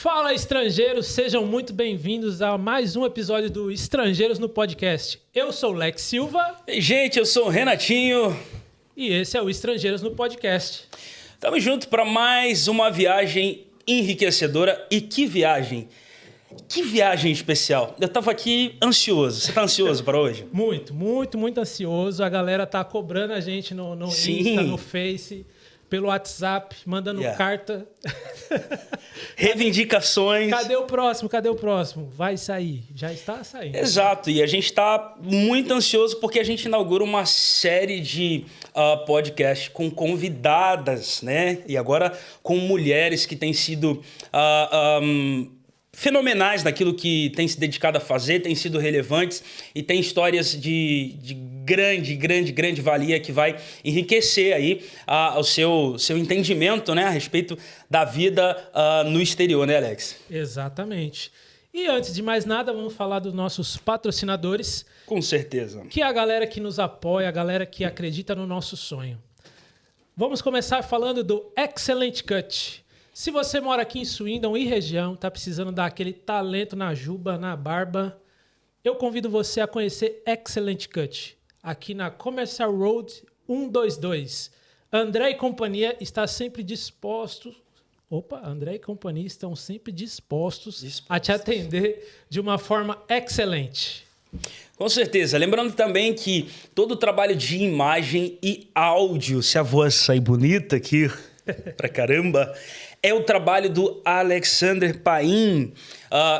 Fala, estrangeiros! Sejam muito bem-vindos a mais um episódio do Estrangeiros no Podcast. Eu sou o Lex Silva. E, gente, eu sou o Renatinho. E esse é o Estrangeiros no Podcast. Tamo junto para mais uma viagem enriquecedora. E que viagem! Que viagem especial. Eu tava aqui ansioso. Você tá ansioso para hoje? Muito ansioso. A galera tá cobrando a gente no Insta, no Face, pelo WhatsApp, mandando carta. Reivindicações. Cadê o próximo? Vai sair. Já está saindo. Exato. E a gente tá muito ansioso porque a gente inaugura uma série de podcasts com convidadas, né? E agora com mulheres que têm sido fenomenais naquilo que tem se dedicado a fazer, têm sido relevantes e tem histórias de grande valia que vai enriquecer aí o seu entendimento, né, a respeito da vida no exterior, né, Alex? Exatamente. E antes de mais nada, vamos falar dos nossos patrocinadores. Com certeza. Que é a galera que nos apoia, a galera que acredita no nosso sonho. Vamos começar falando do Excellent Cut. Se você mora aqui em Swindon e região, está precisando dar aquele talento na juba, na barba, eu convido você a conhecer Excellent Cut, aqui na Commercial Road 122. André e companhia está sempre dispostos... André e companhia estão sempre dispostos a te atender de uma forma excelente. Com certeza. Lembrando também que todo o trabalho de imagem e áudio, se a voz sair bonita aqui, pra caramba... é o trabalho do Alexander Paim,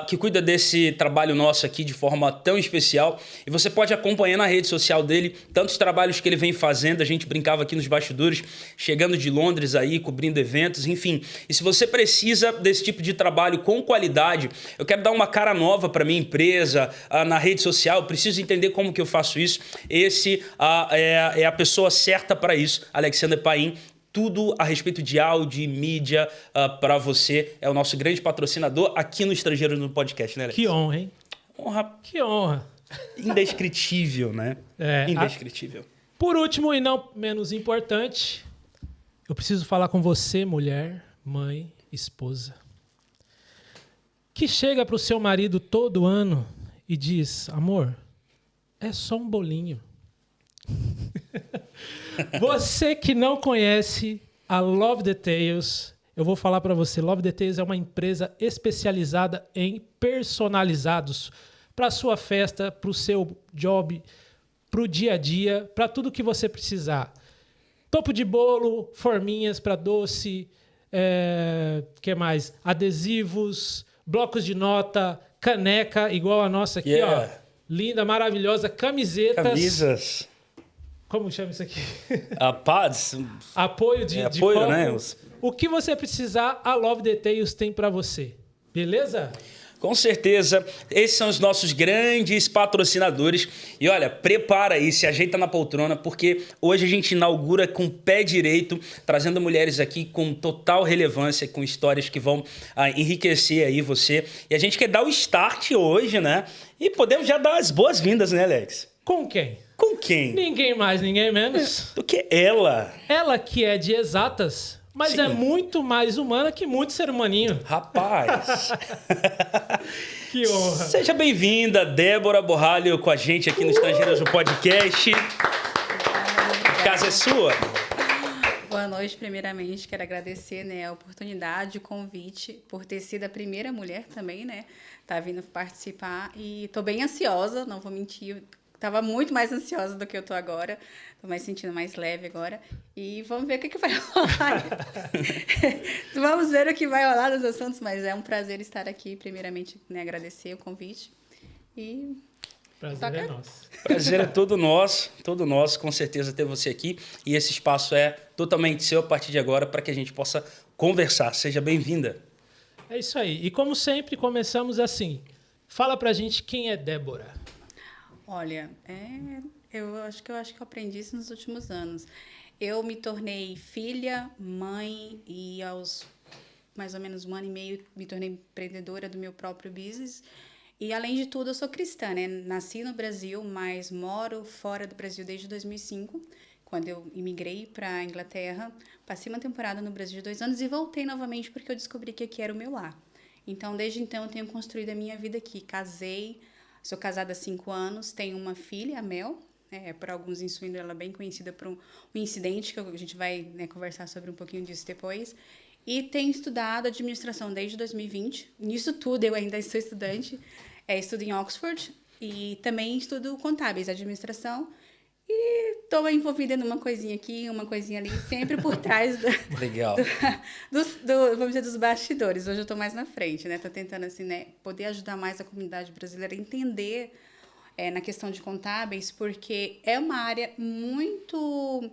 que cuida desse trabalho nosso aqui de forma tão especial. E você pode acompanhar na rede social dele tantos trabalhos que ele vem fazendo. A gente brincava aqui nos bastidores, chegando de Londres aí, cobrindo eventos, enfim. E se você precisa desse tipo de trabalho com qualidade, eu quero dar uma cara nova para minha empresa na rede social, eu preciso entender como que eu faço isso. Esse é a pessoa certa para isso, Alexander Paim. Tudo a respeito de áudio e mídia para você. É o nosso grande patrocinador aqui no Estrangeiros no Podcast, né, Alex? Que honra, hein? Que honra. Indescritível, né? Indescritível. Por último e não menos importante, eu preciso falar com você, mulher, mãe, esposa, que chega para o seu marido todo ano e diz: amor, é só um bolinho. Você que não conhece a Love Details, eu vou falar para você. Love Details é uma empresa especializada em personalizados para sua festa, para o seu job, para o dia a dia, para tudo que você precisar. Topo de bolo, forminhas para doce, que mais? Adesivos, blocos de nota, caneca igual a nossa aqui, ó, linda, maravilhosa, camisas. Como chama isso aqui? Pads. Apoio de apoio, copo. né? O que você precisar, a Love Details tem para você. Beleza? Com certeza. Esses são os nossos grandes patrocinadores. E olha, prepara aí, se ajeita na poltrona, porque hoje a gente inaugura com o pé direito, trazendo mulheres aqui com total relevância, com histórias que vão enriquecer aí você. E a gente quer dar o start hoje, né? E podemos já dar as boas-vindas, né, Alex? Com quem? Com quem? Ninguém mais, ninguém menos. Do que ela. Ela que é de exatas, mas é muito mais humana que muito ser humaninho. Rapaz. Que honra. Seja bem-vinda, Débora Borralho, com a gente aqui no Estrangeiros no Podcast. A casa é sua. Boa noite, primeiramente. Quero agradecer, né, a oportunidade, o convite, por ter sido a primeira mulher também, né? Tá vindo participar e tô bem ansiosa, não vou mentir. Tava muito mais ansiosa do que eu tô agora. Tô mais sentindo mais leve agora. E vamos ver o que vai rolar. Vamos ver o que vai rolar dos assuntos, mas é um prazer estar aqui. Primeiramente, né, agradecer o convite. E... prazer é nosso. Prazer é todo nosso, com certeza, ter você aqui. E esse espaço é totalmente seu a partir de agora para que a gente possa conversar. Seja bem-vinda. É isso aí. E como sempre, começamos assim. Fala pra gente quem é Débora. Olha, eu acho que eu aprendi isso nos últimos anos. Eu me tornei filha, mãe e aos mais ou menos 1 ano e meio me tornei empreendedora do meu próprio business. E, além de tudo, eu sou cristã, né? Nasci no Brasil, mas moro fora do Brasil desde 2005, quando eu imigrei para a Inglaterra. Passei uma temporada no Brasil de 2 anos e voltei novamente porque eu descobri que aqui era o meu lar. Então, desde então, eu tenho construído a minha vida aqui. Casei, sou casada há 5 anos, tenho uma filha, a Mel. Para alguns em Swindon, ela é bem conhecida por um incidente, que a gente vai, né, conversar sobre um pouquinho disso depois. E tenho estudado administração desde 2020. Nisso tudo, eu ainda sou estudante. Estudo em Oxford e também estudo contábeis, administração. E estou envolvida numa coisinha aqui, uma coisinha ali, sempre por trás Legal. vamos dizer, dos bastidores. Hoje eu estou mais na frente, né? Estou tentando, assim, né, poder ajudar mais a comunidade brasileira a entender na questão de contábeis, porque é uma área muito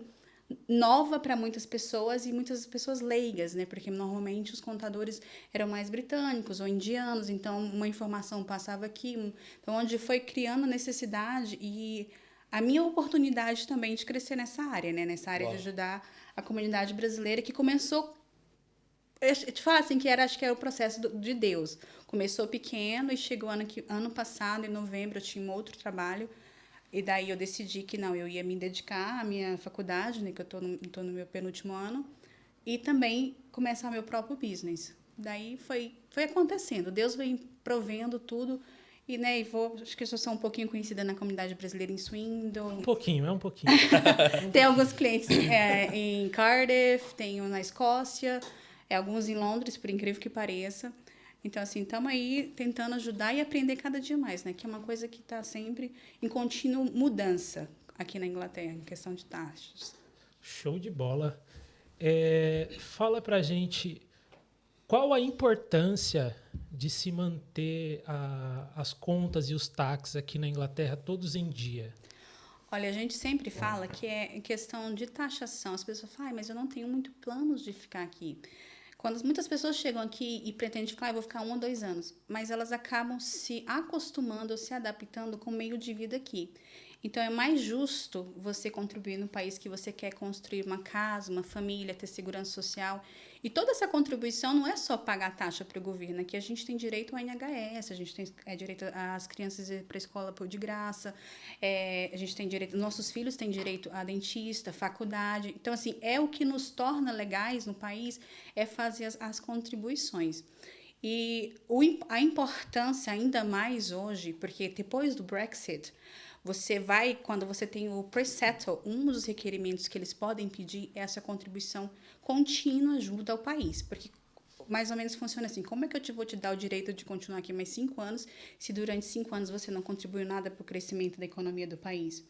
nova para muitas pessoas e muitas pessoas leigas, né? Porque normalmente os contadores eram mais britânicos ou indianos, então uma informação passava aqui, então onde foi criando necessidade e a minha oportunidade também de crescer nessa área, né? Nessa área de ajudar a comunidade brasileira que começou, eu te falo assim, acho que era o processo de Deus. Começou pequeno e chegou ano passado, em novembro, eu tinha um outro trabalho. E daí eu decidi que não, eu ia me dedicar à minha faculdade, né, que eu tô no meu penúltimo ano, e também começar meu próprio business. Daí foi acontecendo. Deus vem provendo tudo. E, né, acho que eu sou um pouquinho conhecida na comunidade brasileira em Swindon. Um pouquinho. Tem alguns clientes em Cardiff, tenho na Escócia, alguns em Londres, por incrível que pareça. Então, assim, estamos aí tentando ajudar e aprender cada dia mais, né? Que é uma coisa que está sempre em contínua mudança aqui na Inglaterra, em questão de taxas. Show de bola. Fala pra gente qual a importância de se manter as contas e os taxas aqui na Inglaterra todos em dia. Olha, a gente sempre fala que é questão de taxação. As pessoas falam, mas eu não tenho muito planos de ficar aqui. Quando muitas pessoas chegam aqui e pretendem ficar, eu vou ficar 1 ou 2 anos, mas elas acabam se acostumando ou se adaptando com o meio de vida aqui. Então, é mais justo você contribuir no país que você quer construir uma casa, uma família, ter segurança social. E toda essa contribuição não é só pagar taxa para o governo. Aqui a gente tem direito ao NHS, a gente tem direito às crianças ir para a escola de graça, a gente tem direito, nossos filhos têm direito a dentista, faculdade. Então, assim, o que nos torna legais no país é fazer as contribuições. E a importância ainda mais hoje, porque depois do Brexit, quando você tem o pre-settle, um dos requerimentos que eles podem pedir é essa contribuição contínua junto ao país, porque mais ou menos funciona assim, como é que eu vou te dar o direito de continuar aqui mais 5 anos, se durante 5 anos você não contribuiu nada para o crescimento da economia do país?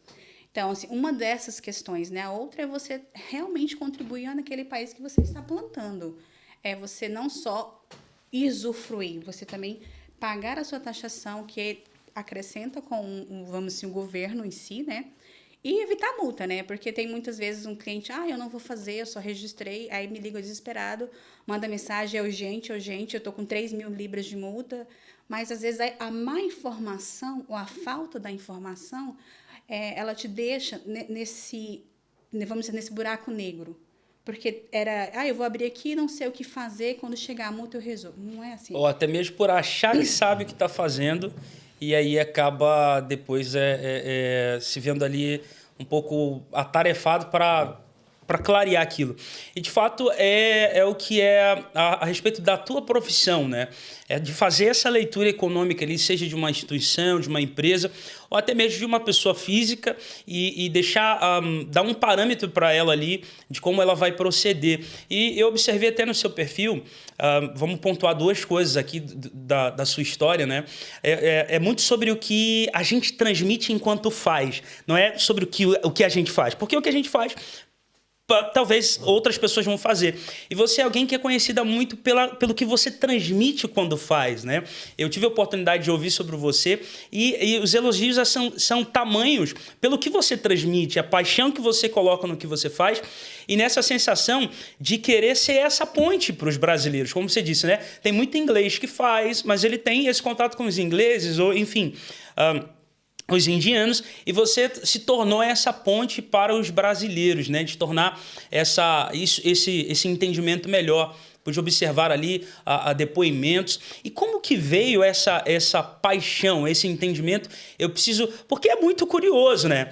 Então, assim, uma dessas questões, né? A outra é você realmente contribuir naquele país que você está plantando. É você não só usufruir, você também pagar a sua taxação, que acrescenta com, vamos dizer, o governo em si, né? E evitar multa, né? Porque tem muitas vezes um cliente, eu não vou fazer, eu só registrei, aí me liga desesperado, manda mensagem, é urgente, eu tô com 3.000 libras de multa, mas às vezes a má informação ou a falta da informação, ela te deixa vamos dizer, nesse buraco negro. Porque eu vou abrir aqui, não sei o que fazer, quando chegar a multa eu resolvo. Não é assim. Ou até mesmo por achar que sabe o que está fazendo e aí acaba depois se vendo ali um pouco atarefado para clarear aquilo. E, de fato, é o que é a respeito da tua profissão, né? É de fazer essa leitura econômica ali, seja de uma instituição, de uma empresa, ou até mesmo de uma pessoa física e deixar, dar um parâmetro para ela ali de como ela vai proceder. E eu observei até no seu perfil, vamos pontuar 2 coisas aqui da sua história, né? É muito sobre o que a gente transmite enquanto faz, não é sobre o que a gente faz. Porque o que a gente faz talvez outras pessoas vão fazer. E você é alguém que é conhecida muito pelo que você transmite quando faz, né? Eu tive a oportunidade de ouvir sobre você e os elogios são tamanhos pelo que você transmite, a paixão que você coloca no que você faz e nessa sensação de querer ser essa ponte para os brasileiros. Como você disse, né? Tem muito inglês que faz, mas ele tem esse contato com os ingleses ou, enfim... os indianos, e você se tornou essa ponte para os brasileiros, né? De tornar esse entendimento melhor. Pude observar ali depoimentos. E como que veio essa paixão, esse entendimento? Porque é muito curioso, né?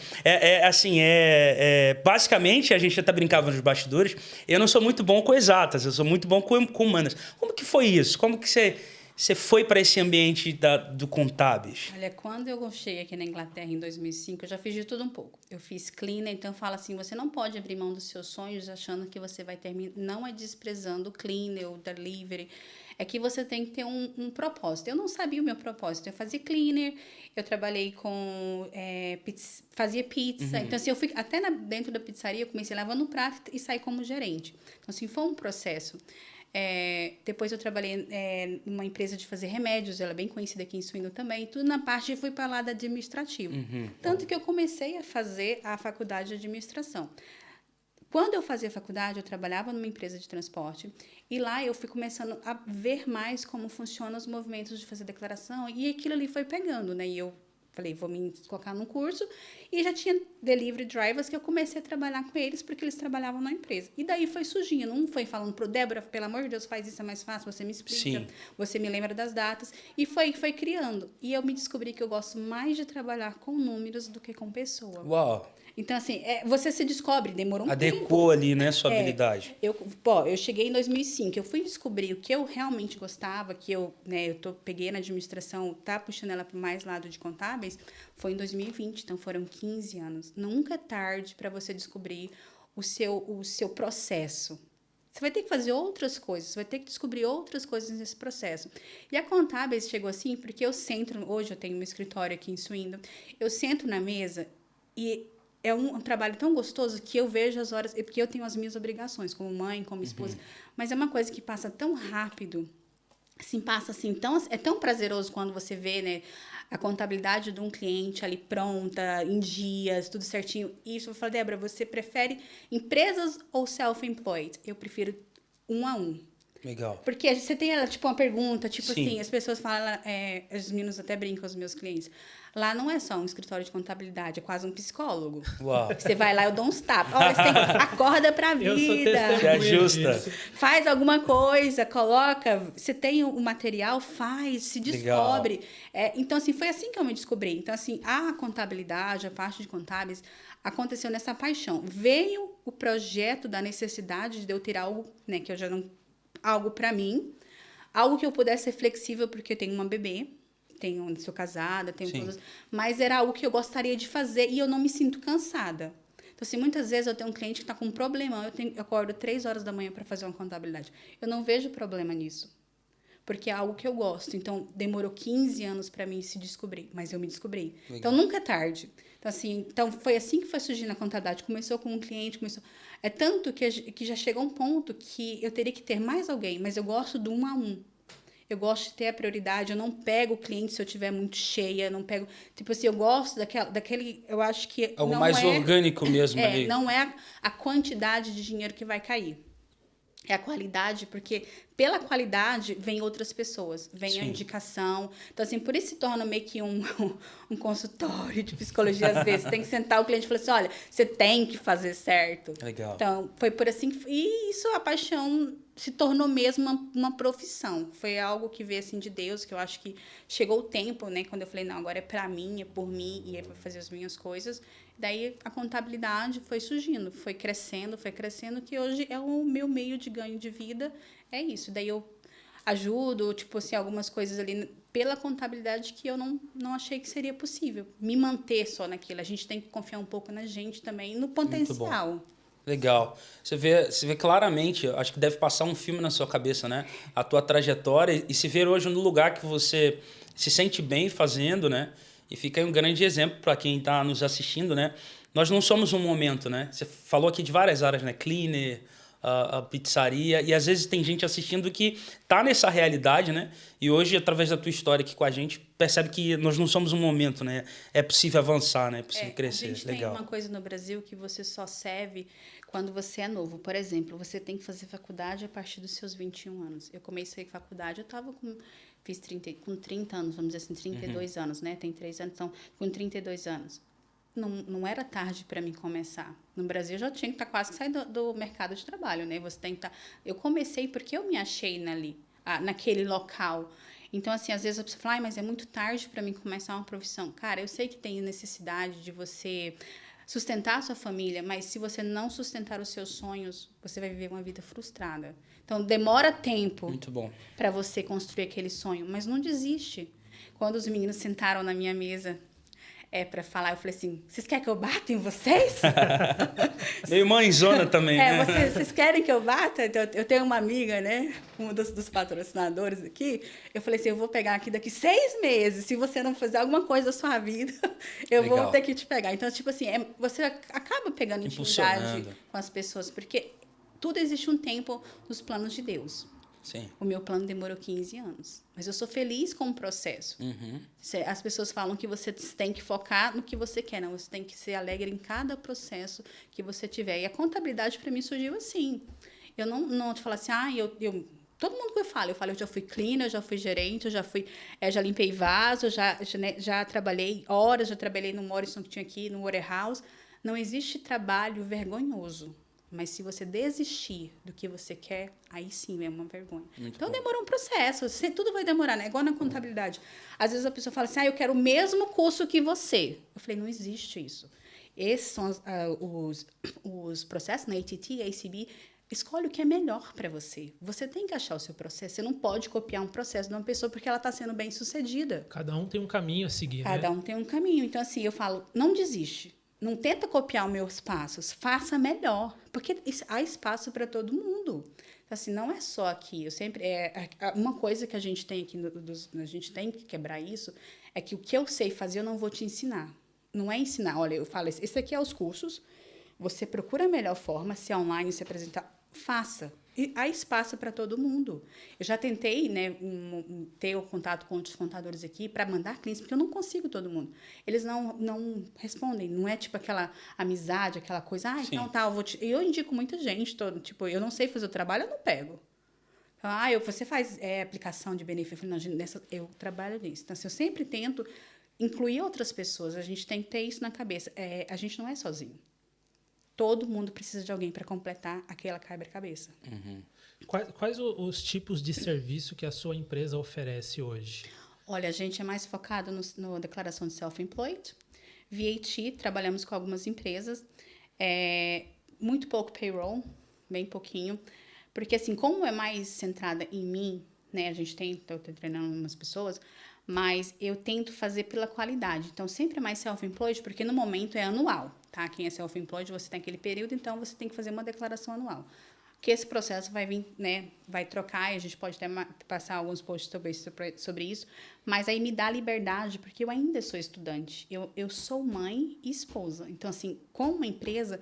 Basicamente, a gente até brincava nos bastidores, eu não sou muito bom com exatas, eu sou muito bom com humanas. Como que foi isso? Como que você você foi para esse ambiente do contábeis? Olha, quando eu cheguei aqui na Inglaterra em 2005, eu já fiz de tudo um pouco. Eu fiz cleaner, então eu falo assim, você não pode abrir mão dos seus sonhos achando que você vai terminar. Não é desprezando o cleaner, o delivery. É que você tem que ter um propósito. Eu não sabia o meu propósito. Eu fazia cleaner, eu trabalhei com... fazia pizza. Então, assim, eu fui até dentro da pizzaria, eu comecei lavando o prato e saí como gerente. Então, assim, foi um processo. Depois eu trabalhei numa empresa de fazer remédios, ela é bem conhecida aqui em Swindon também, tudo na parte e fui para lá da administrativa. Tanto que eu comecei a fazer a faculdade de administração. Quando eu fazia faculdade, eu trabalhava numa empresa de transporte e lá eu fui começando a ver mais como funcionam os movimentos de fazer declaração e aquilo ali foi pegando, né? E eu falei, vou me colocar num curso e já tinha delivery drivers que eu comecei a trabalhar com eles porque eles trabalhavam na empresa. E daí foi surgindo, um foi falando pro Débora, pelo amor de Deus, faz isso, é mais fácil, você me explica, Sim. você me lembra das datas. E foi criando. E eu me descobri que eu gosto mais de trabalhar com números do que com pessoa. Uau! Então, assim, você se descobre, demorou um tempo. Adequou ali, né, sua habilidade. Eu cheguei em 2005, eu fui descobrir o que eu realmente gostava, que eu peguei na administração, puxando ela para mais lado de contábeis, foi em 2020, então foram 15 anos. Nunca é tarde para você descobrir o seu processo. Você vai ter que fazer outras coisas, você vai ter que descobrir outras coisas nesse processo. E a Contábeis chegou assim, porque hoje eu tenho um escritório aqui em Swindon, eu sento na mesa e é um trabalho tão gostoso que eu vejo as horas, porque eu tenho as minhas obrigações, como mãe, como esposa, mas é uma coisa que passa tão rápido, assim, passa assim, é tão prazeroso quando você vê, né, a contabilidade de um cliente ali pronta, em dias, tudo certinho. E isso eu falo, Débora, você prefere empresas ou self-employed? Eu prefiro 1 a 1. Legal. Porque você tem, tipo, uma pergunta, tipo Sim. assim, as pessoas falam, os meninos até brincam, os meus clientes. Lá não é só um escritório de contabilidade, é quase um psicólogo. Uau. Você vai lá, eu dou uns tapas. Olha, você acorda pra vida. Eu sou testemunha Se ajusta. disso. Faz alguma coisa, coloca. Você tem o material, faz, se descobre. Então, assim, foi assim que eu me descobri. Então, assim, a contabilidade, a parte de contábeis, aconteceu nessa paixão. Veio o projeto da necessidade de eu ter algo, né, que eu já não... Algo para mim, algo que eu pudesse ser flexível, porque eu tenho uma bebê, sou casada, tenho coisas, mas era algo que eu gostaria de fazer e eu não me sinto cansada. Então, assim, muitas vezes eu tenho um cliente que está com um problema, eu acordo 3 horas da manhã para fazer uma contabilidade. Eu não vejo problema nisso, porque é algo que eu gosto. Então, demorou 15 anos para mim se descobrir, mas eu me descobri. Legal. Então, nunca é tarde. Então, assim, foi assim que foi surgindo a contabilidade. Começou com um cliente, É tanto que já chegou um ponto que eu teria que ter mais alguém, mas eu gosto do 1 a 1. Eu gosto de ter a prioridade, eu não pego o cliente se eu estiver muito cheia, não pego... Tipo assim, eu gosto daquele... Eu acho que algo mais orgânico mesmo ali. Não é a quantidade de dinheiro que vai cair. É a qualidade, porque pela qualidade vem outras pessoas, vem a indicação. Então, assim, por isso se torna meio que um consultório de psicologia, às vezes. Você tem que sentar o cliente e falar assim, olha, você tem que fazer certo. Legal. Então, foi por assim... E isso, a paixão se tornou mesmo uma profissão. Foi algo que veio, assim, de Deus, que eu acho que chegou o tempo, né? Quando eu falei, não, agora é pra mim, é por mim, e é pra fazer as minhas coisas. Daí, a contabilidade foi surgindo, foi crescendo, que hoje é o meu meio de ganho de vida, é isso. Daí, eu ajudo, tipo assim, algumas coisas ali pela contabilidade que eu não achei que seria possível. Me manter só naquilo. A gente tem que confiar um pouco na gente também, no potencial. Muito bom. Legal. Você vê claramente, acho que deve passar um filme na sua cabeça, né? A tua trajetória e se ver hoje no lugar que você se sente bem fazendo, né? E fica aí um grande exemplo para quem está nos assistindo, né? Nós não somos um momento, né? Você falou aqui de várias áreas, né? Cleaner, a pizzaria, e às vezes tem gente assistindo que tá nessa realidade, né? E hoje, através da tua história aqui com a gente, percebe que nós não somos um momento, né? É possível avançar, né? É possível crescer. A gente Legal. tem uma coisa no Brasil que você só serve quando você é novo. Por exemplo, você tem que fazer faculdade a partir dos seus 21 anos. Eu comecei faculdade, eu estava com 30 anos, vamos dizer assim, 32 anos, né? Tem 3 anos, então, com 32 anos. Não era tarde para mim começar. No Brasil, eu já tinha que estar quase que sair do mercado de trabalho, né? Você tem que estar... Eu comecei porque eu me achei naquele local. Então, assim, às vezes a pessoa fala, mas é muito tarde para mim começar uma profissão. Cara, eu sei que tem necessidade de você sustentar a sua família, mas se você não sustentar os seus sonhos, você vai viver uma vida frustrada. Então, demora tempo Muito bom. para você construir aquele sonho, mas não desiste. Quando os meninos sentaram na minha mesa para falar, eu falei assim, vocês querem que eu bata em vocês? Meio mãezona também, né? Vocês querem que eu bata? Então, eu tenho uma amiga, né? Um dos patrocinadores aqui. Eu falei assim, eu vou pegar aqui daqui 6 meses. Se você não fazer alguma coisa da sua vida, eu Legal. vou ter que te pegar. Então, tipo assim, você acaba pegando intimidade com as pessoas. Porque tudo existe um tempo nos planos de Deus. Sim. O meu plano demorou 15 anos. Mas eu sou feliz com o processo. As pessoas falam que você tem que focar no que você quer. Não, você tem que ser alegre em cada processo que você tiver. E a contabilidade, para mim, surgiu assim. Eu não te falo assim, todo mundo que eu falo, eu já fui cleaner, eu já fui gerente, já limpei vaso, já trabalhei horas, já trabalhei no Morrison que tinha aqui, no Warehouse. Não existe trabalho vergonhoso. Mas se você desistir do que você quer, aí sim é uma vergonha. Então, demora um processo. Tudo vai demorar, né? Igual na contabilidade. Às vezes a pessoa fala assim, eu quero o mesmo curso que você. Eu falei, não existe isso. Esses são os processos, na ATT, ACB. Escolhe o que é melhor para você. Você tem que achar o seu processo. Você não pode copiar um processo de uma pessoa porque ela está sendo bem sucedida. Cada um tem um caminho a seguir, Cada um tem um caminho. Então, assim, eu falo, não desiste. Não tenta copiar os meus passos, faça melhor, porque há espaço para todo mundo. Então, assim, não é só aqui. Uma coisa que a gente tem aqui, a gente tem que quebrar isso, é que o que eu sei fazer eu não vou te ensinar. Não é ensinar, olha, eu falo, esse aqui é os cursos, você procura a melhor forma, se é online, se apresentar, faça. E há espaço para todo mundo. Eu já tentei, né, ter o contato com outros contadores aqui para mandar clientes, porque eu não consigo todo mundo. Eles não respondem. Não é tipo aquela amizade, aquela coisa, então tá, eu indico muita gente, tipo, eu não sei fazer o trabalho, eu não pego. Então, você faz aplicação de benefício? Não, eu trabalho nisso. Então, assim, eu sempre tento incluir outras pessoas. A gente tem que ter isso na cabeça. A gente não é sozinho. Todo mundo precisa de alguém para completar aquela quebra-cabeça. Quais os tipos de serviço que a sua empresa oferece hoje? Olha, a gente é mais focado na declaração de self-employed. VAT, trabalhamos com algumas empresas. Muito pouco payroll, bem pouquinho. Porque, assim, como é mais centrada em mim, né? Estou treinando umas pessoas, mas eu tento fazer pela qualidade. Então, sempre é mais self-employed, porque no momento é anual, tá? Quem é self-employed, você tem aquele período, então você tem que fazer uma declaração anual. Que esse processo vai vir, né? Vai trocar, e a gente pode até passar alguns posts sobre isso, mas aí me dá liberdade, porque eu ainda sou estudante. Eu sou mãe e esposa. Então, assim, como uma empresa,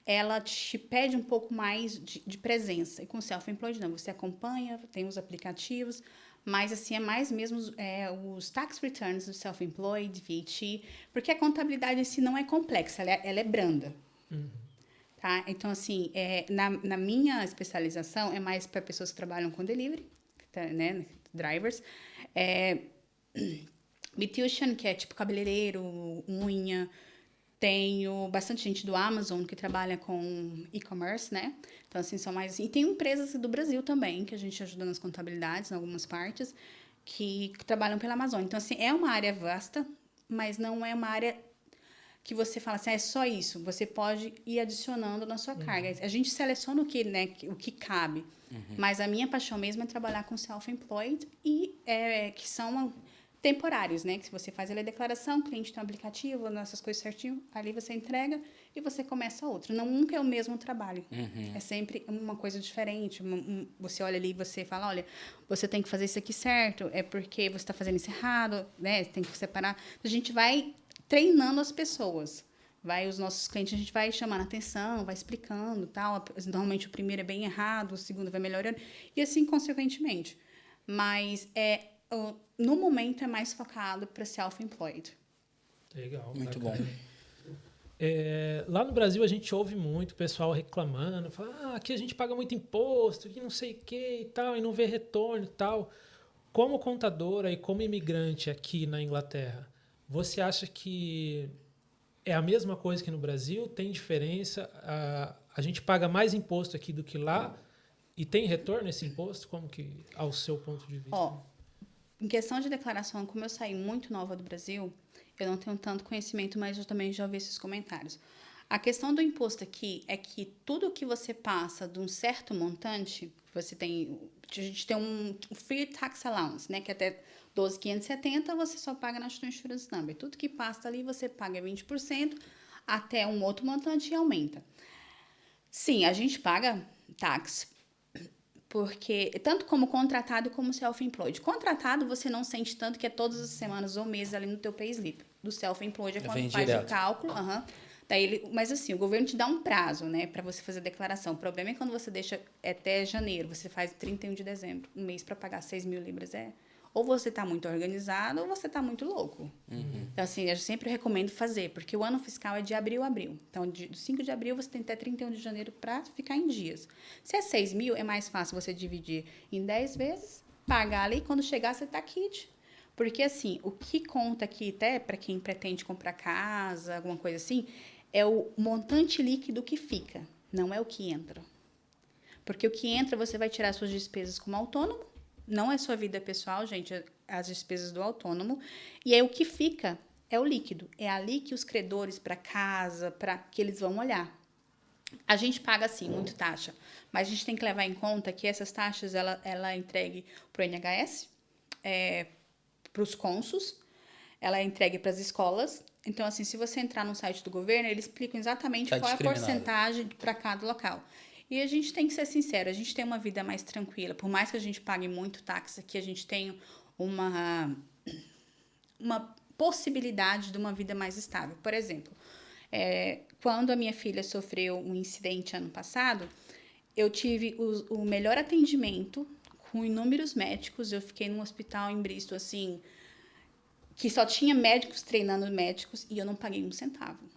ela te pede um pouco mais de presença. E com self-employed, não. Você acompanha, tem os aplicativos, mas, assim, é mais mesmo os tax returns do self-employed, VAT, porque a contabilidade em si não é complexa, ela é branda. Tá? Então, assim, na minha especialização, é mais para pessoas que trabalham com delivery, tá, né? Drivers. Beautician, que é tipo cabeleireiro, unha. Tenho bastante gente do Amazon que trabalha com e-commerce, né? Então, assim, são mais... E tem empresas do Brasil também, que a gente ajuda nas contabilidades, em algumas partes, que trabalham pela Amazon. Então, assim, é uma área vasta, mas não é uma área que você fala assim, é só isso. Você pode ir adicionando na sua carga. A gente seleciona o que cabe. Mas a minha paixão mesmo é trabalhar com self-employed e que são temporários, né? Que se você faz a declaração, o cliente tem um aplicativo, essas coisas certinho, ali você entrega e você começa outro. Nunca é o mesmo trabalho. É sempre uma coisa diferente. Você olha ali e você fala, olha, você tem que fazer isso aqui certo, é porque você está fazendo isso errado, né? Tem que separar. A gente vai treinando as pessoas. Os nossos clientes, a gente vai chamando a atenção, vai explicando, tal. Normalmente o primeiro é bem errado, o segundo vai melhorando, e assim consequentemente. Mas no momento é mais focado para self-employed. Legal. Muito bacana. bom. Lá no Brasil a gente ouve muito o pessoal reclamando, fala, aqui a gente paga muito imposto, aqui não sei o que e tal, e não vê retorno e tal. Como contadora e como imigrante aqui na Inglaterra, você acha que é a mesma coisa que no Brasil? Tem diferença? A gente paga mais imposto aqui do que lá? E tem retorno esse imposto? Como que, ao seu ponto de vista? Em questão de declaração, como eu saí muito nova do Brasil, eu não tenho tanto conhecimento, mas eu também já ouvi esses comentários. A questão do imposto aqui é que tudo que você passa de um certo montante, você tem, a gente tem um free tax allowance, né, que até 12.570 você só paga na National Insurance Number. Tudo que passa ali você paga 20% até um outro montante e aumenta. Sim, a gente paga tax, porque tanto como contratado como self-employed. Contratado você não sente tanto, que é todas as semanas ou meses ali no teu payslip. Do self-employed é quando faz direto. o cálculo. Daí mas assim, o governo te dá um prazo, né, para você fazer a declaração. O problema é quando você deixa até janeiro, você faz 31 de dezembro, um mês para pagar 6.000 libras. Ou você está muito organizado ou você está muito louco. Então, assim, eu sempre recomendo fazer, porque o ano fiscal é de abril a abril. Então, do 5 de abril, você tem até 31 de janeiro para ficar em dias. Se é 6.000, é mais fácil você dividir em 10 vezes, pagar ali, quando chegar, você está kit. Porque, assim, o que conta aqui, até para quem pretende comprar casa, alguma coisa assim, é o montante líquido que fica, não é o que entra. Porque o que entra, você vai tirar suas despesas como autônomo, não é sua vida pessoal, gente, as despesas do autônomo. E aí o que fica é o líquido. É ali que os credores para casa, para que eles vão olhar. A gente paga, sim, muito taxa, mas a gente tem que levar em conta que essas taxas, ela é entregue para o INHS, para os cônsuls, ela é entregue para as escolas. Então, assim, se você entrar no site do governo, eles explicam exatamente qual é a porcentagem para cada local. E a gente tem que ser sincero, a gente tem uma vida mais tranquila. Por mais que a gente pague muito táxi aqui, a gente tem uma possibilidade de uma vida mais estável. Por exemplo, quando a minha filha sofreu um incidente ano passado, eu tive o melhor atendimento com inúmeros médicos. Eu fiquei num hospital em Bristol, assim, que só tinha médicos treinando médicos, e eu não paguei um centavo.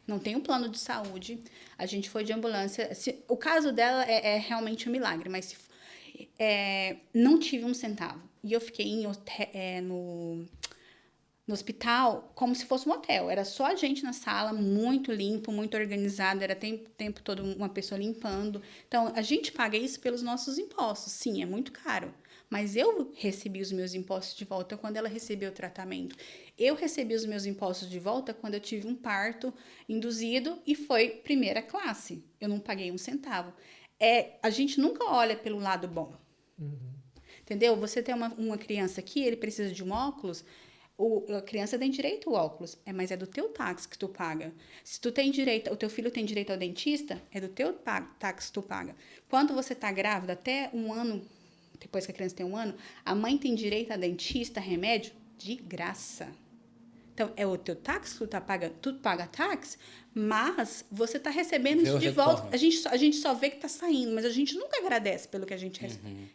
Não tem um plano de saúde, a gente foi de ambulância. O caso dela é realmente um milagre, mas não tive um centavo. E eu fiquei no hospital como se fosse um hotel. Era só a gente na sala, muito limpo, muito organizado, era tempo todo uma pessoa limpando. Então, a gente paga isso pelos nossos impostos. Sim, é muito caro. Mas eu recebi os meus impostos de volta quando ela recebeu o tratamento. Eu recebi os meus impostos de volta quando eu tive um parto induzido e foi primeira classe. Eu não paguei um centavo. A gente nunca olha pelo lado bom. Entendeu? Você tem uma criança aqui, ele precisa de um óculos, a criança tem direito ao óculos, mas é do teu táxi que tu paga. Se tu tem direito, o teu filho tem direito ao dentista, é do teu táxi que tu paga. Quando você está grávida, até um ano, depois que a criança tem um ano, a mãe tem direito a dentista, remédio, de graça. Então, é o teu táxi que tu tá pagando. Tu paga táxi, mas você está recebendo isso de volta. A gente só vê que está saindo, mas a gente nunca agradece pelo que a gente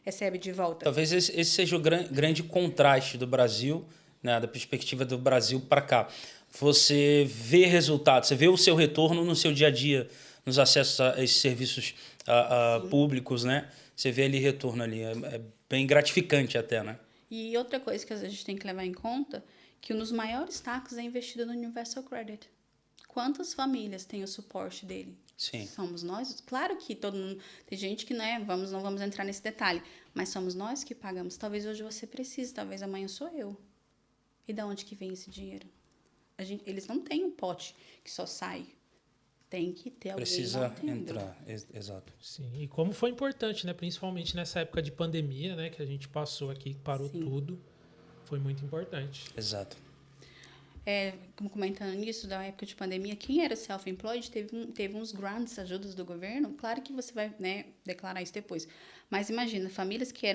recebe de volta. Talvez esse seja o grande contraste do Brasil, né, da perspectiva do Brasil para cá. Você vê resultados, você vê o seu retorno no seu dia a dia, nos acessos a esses serviços públicos, né? Você vê ali retorno ali, é bem gratificante até, né? E outra coisa que a gente tem que levar em conta, que um dos maiores taxas é investido no Universal Credit. Quantas famílias têm o suporte dele? Sim. Somos nós? Claro que todo mundo... Tem gente que, né, não vamos entrar nesse detalhe, mas somos nós que pagamos. Talvez hoje você precise, talvez amanhã sou eu. E de onde que vem esse dinheiro? Eles não têm um pote que só sai. Tem que ter alguém Precisa entrar, exato. Sim, e como foi importante, né? Principalmente nessa época de pandemia, né? Que a gente passou aqui, que parou tudo. Foi muito importante. Exato. Como comentando nisso, da época de pandemia, quem era self-employed teve uns grants, ajudas do governo. Claro que você vai, né, declarar isso depois. Mas imagina, famílias que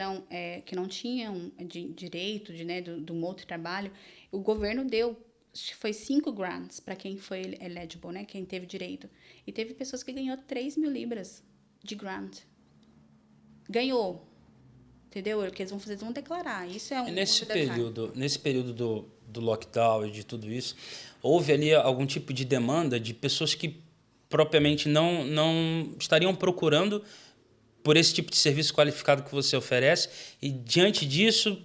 não tinham direito de um outro trabalho, o governo deu, acho que foi 5 grants para quem foi eligible, né, quem teve direito. E teve pessoas que ganhou 3.000 libras de grant. Ganhou. Entendeu? O que eles vão fazer, eles vão declarar. Isso é e nesse período do lockdown e de tudo isso, houve ali algum tipo de demanda de pessoas que propriamente não estariam procurando por esse tipo de serviço qualificado que você oferece, e diante disso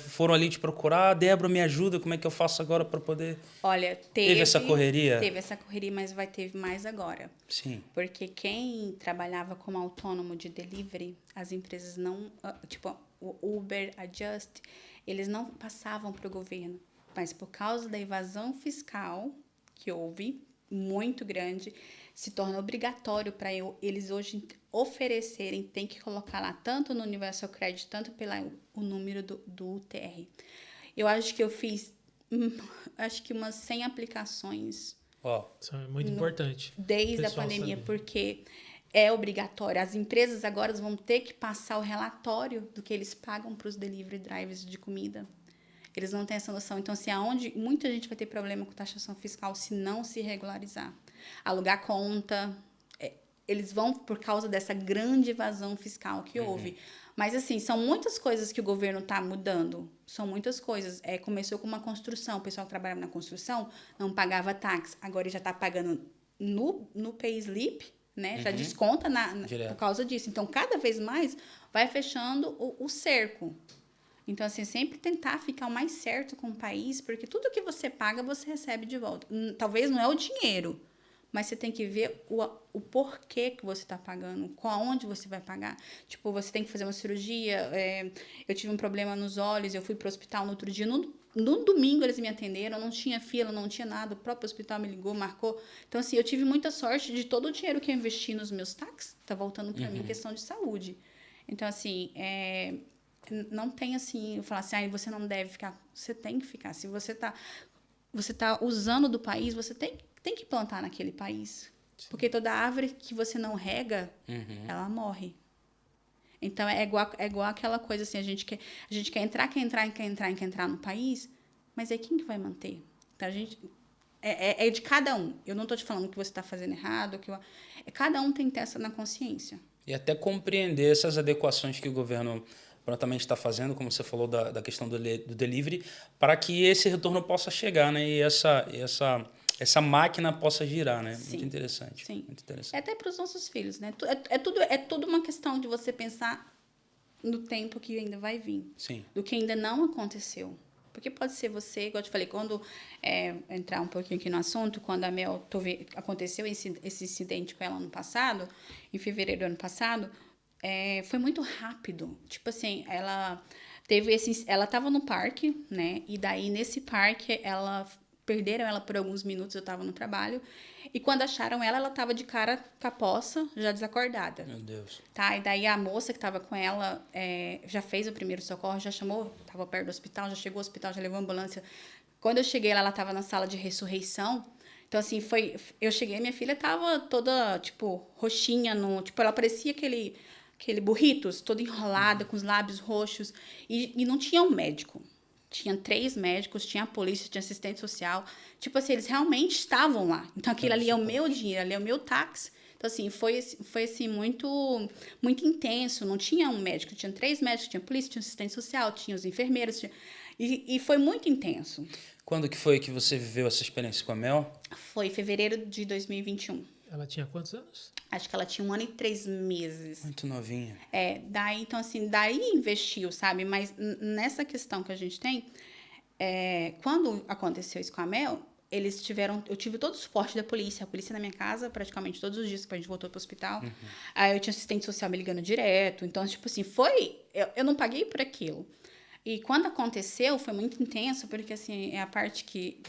foram ali te procurar, Débora, me ajuda, como é que eu faço agora para poder... Olha, teve essa correria? Teve essa correria, mas vai ter mais agora. Sim. Porque quem trabalhava como autônomo de delivery, as empresas não... Tipo, o Uber, a Just, eles não passavam para o governo. Mas por causa da evasão fiscal que houve, muito grande, se torna obrigatório para eles hoje oferecerem, tem que colocar lá tanto no Universal Credit, tanto pelo o número do UTR. Eu acho que eu fiz, acho que umas 100 aplicações. Isso é muito importante. Desde a pandemia, porque é obrigatório. As empresas agora vão ter que passar o relatório do que eles pagam para os delivery drivers de comida. Eles não têm essa noção. Então, assim, aonde muita gente vai ter problema com taxação fiscal se não se regularizar. Alugar conta, eles vão por causa dessa grande evasão fiscal que houve. Mas, assim, são muitas coisas que o governo está mudando. São muitas coisas. Começou com uma construção. O pessoal que trabalhava na construção não pagava taxa. Agora ele já está pagando no payslip, né? Já desconta por causa disso. Então, cada vez mais vai fechando o cerco. Então, assim, sempre tentar ficar o mais certo com o país, porque tudo que você paga, você recebe de volta. Talvez não é o dinheiro, mas você tem que ver o porquê que você está pagando, onde você vai pagar. Tipo, você tem que fazer uma cirurgia. Eu tive um problema nos olhos, eu fui para o hospital no outro dia. No domingo eles me atenderam, não tinha fila, não tinha nada. O próprio hospital me ligou, marcou. Então, assim, eu tive muita sorte de todo o dinheiro que eu investi nos meus táxis, tá voltando para mim em questão de saúde. Então, assim, não tem assim, eu falar assim, você não deve ficar. Você tem que ficar. Se você tá usando do país, você tem que plantar naquele país. Sim. Porque toda árvore que você não rega, ela morre. Então, é igual aquela coisa assim, a gente quer entrar no país, mas quem que vai manter? Então, é de cada um. Eu não estou te falando que você está fazendo errado. Cada um tem que ter essa na consciência. E até compreender essas adequações que o governo prontamente está fazendo, como você falou da questão do delivery, para que esse retorno possa chegar, né? E essa máquina possa girar, né? Sim. Muito interessante. Sim. Muito interessante. Até para os nossos filhos, né? É tudo uma questão de você pensar no tempo que ainda vai vir. Sim. Do que ainda não aconteceu. Porque pode ser você, igual eu te falei, quando entrar um pouquinho aqui no assunto, quando a Mel aconteceu esse incidente com ela ano passado, em fevereiro do ano passado, foi muito rápido. Tipo assim, ela estava no parque, né? E daí, nesse parque, perderam ela por alguns minutos, eu estava no trabalho. E quando acharam ela estava de cara com a poça, já desacordada. Meu Deus. Tá, e daí a moça que estava com ela já fez o primeiro socorro, já chamou, estava perto do hospital, já chegou ao hospital, já levou a ambulância. Quando eu cheguei lá, ela estava na sala de ressurreição. Então, assim, eu cheguei, minha filha estava toda, tipo, roxinha, ela parecia aquele burritos, toda enrolada, com os lábios roxos. E não tinha um médico. Tinha 3 médicos, tinha a polícia, tinha assistente social. Tipo assim, eles realmente estavam lá. Então, aquilo ali é o meu dinheiro, ali é o meu táxi. Então, assim, foi assim, muito, muito intenso. Não tinha um médico, tinha 3 médicos, tinha polícia, tinha assistente social, tinha os enfermeiros. E foi muito intenso. Quando que foi que você viveu essa experiência com a Mel? Foi em fevereiro de 2021. Ela tinha quantos anos? Acho que ela tinha 1 ano e 3 meses. Muito novinha. Daí, então, assim, daí investiu, sabe? Mas nessa questão que a gente tem, quando aconteceu isso com a Mel, eu tive todo o suporte da polícia, a polícia na minha casa, praticamente todos os dias que a gente voltou pro hospital. Aí eu tinha assistente social me ligando direto. Então, tipo assim, eu não paguei por aquilo. E quando aconteceu, foi muito intenso, porque, assim, é a parte que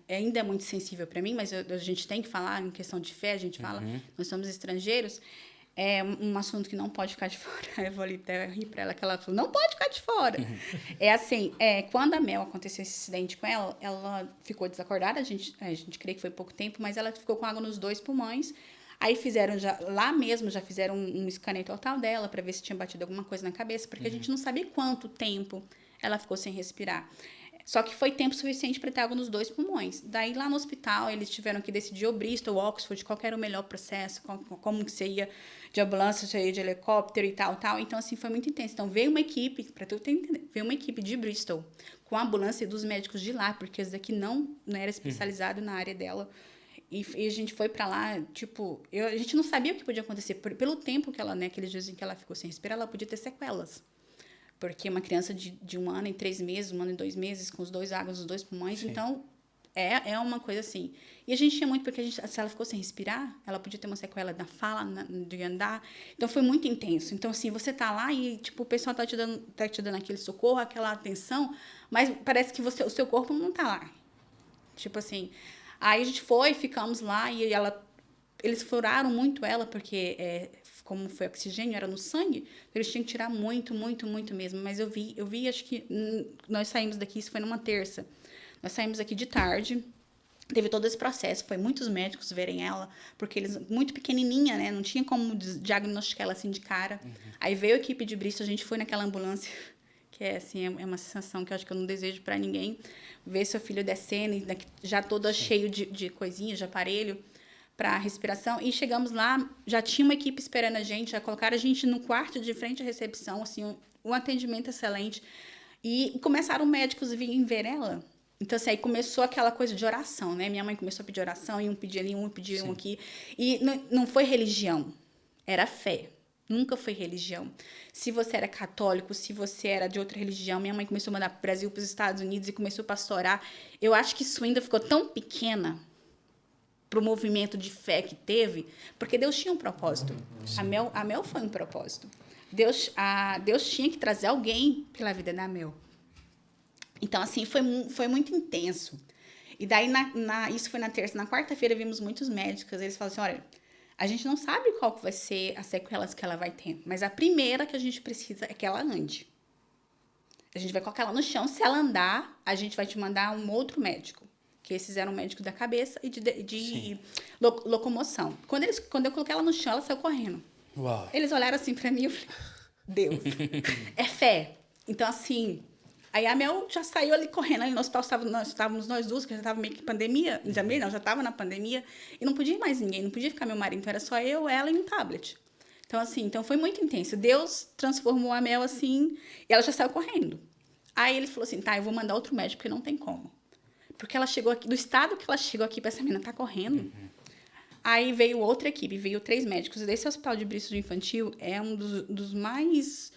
ainda é muito sensível para mim, mas a gente tem que falar, em questão de fé, a gente fala, nós somos estrangeiros, é um assunto que não pode ficar de fora. Eu vou ali até rir para ela, que ela falou, não pode ficar de fora. É assim, quando a Mel aconteceu esse acidente com ela, ela ficou desacordada, a gente crê que foi pouco tempo, mas ela ficou com água nos 2 pulmões. Aí lá mesmo, já fizeram um scanner total dela para ver se tinha batido alguma coisa na cabeça, porque a gente não sabia quanto tempo ela ficou sem respirar. Só que foi tempo suficiente para ter água nos 2 pulmões. Daí, lá no hospital, eles tiveram que decidir, ou Bristol, ou Oxford, qual era o melhor processo, como que você ia de ambulância, você ia de helicóptero e tal. Então, assim, foi muito intenso. Então, veio uma equipe, para tu entender, veio uma equipe de Bristol, com a ambulância dos médicos de lá, porque esse daqui não era especializado na área dela. E a gente foi pra lá, tipo, a gente não sabia o que podia acontecer. Pelo tempo que ela, né, aqueles dias em que ela ficou sem respirar, ela podia ter sequelas. Porque uma criança de 1 ano e 3 meses, 1 ano e 2 meses, com os 2 águas, os 2 pulmões, sim. Então, é uma coisa assim. E a gente tinha muito, porque se ela ficou sem respirar, ela podia ter uma sequela da fala, de andar. Então, foi muito intenso. Então, assim, você tá lá e, tipo, o pessoal tá te dando aquele socorro, aquela atenção, mas parece que o seu corpo não tá lá. Tipo assim... Aí a gente foi, ficamos lá e eles furaram muito ela, porque como foi oxigênio, era no sangue, eles tinham que tirar muito, muito, muito mesmo. Mas eu vi, acho que nós saímos daqui, isso foi numa terça. Nós saímos aqui de tarde, teve todo esse processo, foi muitos médicos verem ela, porque eles, muito pequenininha, né, não tinha como diagnosticar ela assim de cara. Aí veio a equipe de Bristol, a gente foi naquela ambulância, que assim, é uma sensação que eu acho que eu não desejo para ninguém, ver seu filho descendo, já todo cheio de coisinhas, de aparelho, para respiração, e chegamos lá, já tinha uma equipe esperando a gente, já colocaram a gente no quarto de frente à recepção, assim, um atendimento excelente, e começaram médicos a virem ver ela. Então, assim, aí começou aquela coisa de oração, né? Minha mãe começou a pedir oração, e um pedia ali, um pedia um aqui, e não foi religião, era fé. Nunca foi religião. Se você era católico, se você era de outra religião, minha mãe começou a mandar para o Brasil, para os Estados Unidos, e começou a pastorar. Eu acho que isso ainda ficou tão pequena para o movimento de fé que teve, porque Deus tinha um propósito. A Mel foi um propósito. Deus tinha que trazer alguém pela vida da Mel. Então, assim, foi muito intenso. E daí, isso foi na terça. Na quarta-feira, vimos muitos médicos. Eles falaram assim, olha, a gente não sabe qual que vai ser as sequelas que ela vai ter, mas a primeira que a gente precisa é que ela ande. A gente vai colocar ela no chão. Se ela andar, a gente vai te mandar um outro médico. Que esses eram médicos da cabeça e de locomoção. Quando eu coloquei ela no chão, ela saiu correndo. Uau. Eles olharam assim pra mim e eu falei, Deus, é fé. Então, assim, aí a Mel já saiu ali correndo. Ali no hospital nós estávamos nós duas, que já estava meio que pandemia. Já estava na pandemia. E não podia ir mais ninguém, não podia ficar meu marido. Então, era só eu, ela e um tablet. Então, assim, foi muito intenso. Deus transformou a Mel, assim, e ela já saiu correndo. Aí ele falou assim, tá, eu vou mandar outro médico, porque não tem como. Porque ela chegou aqui, do estado que ela chegou aqui para essa menina tá correndo. Aí veio outra equipe, veio 3 médicos. Esse hospital de Bristol infantil é um dos mais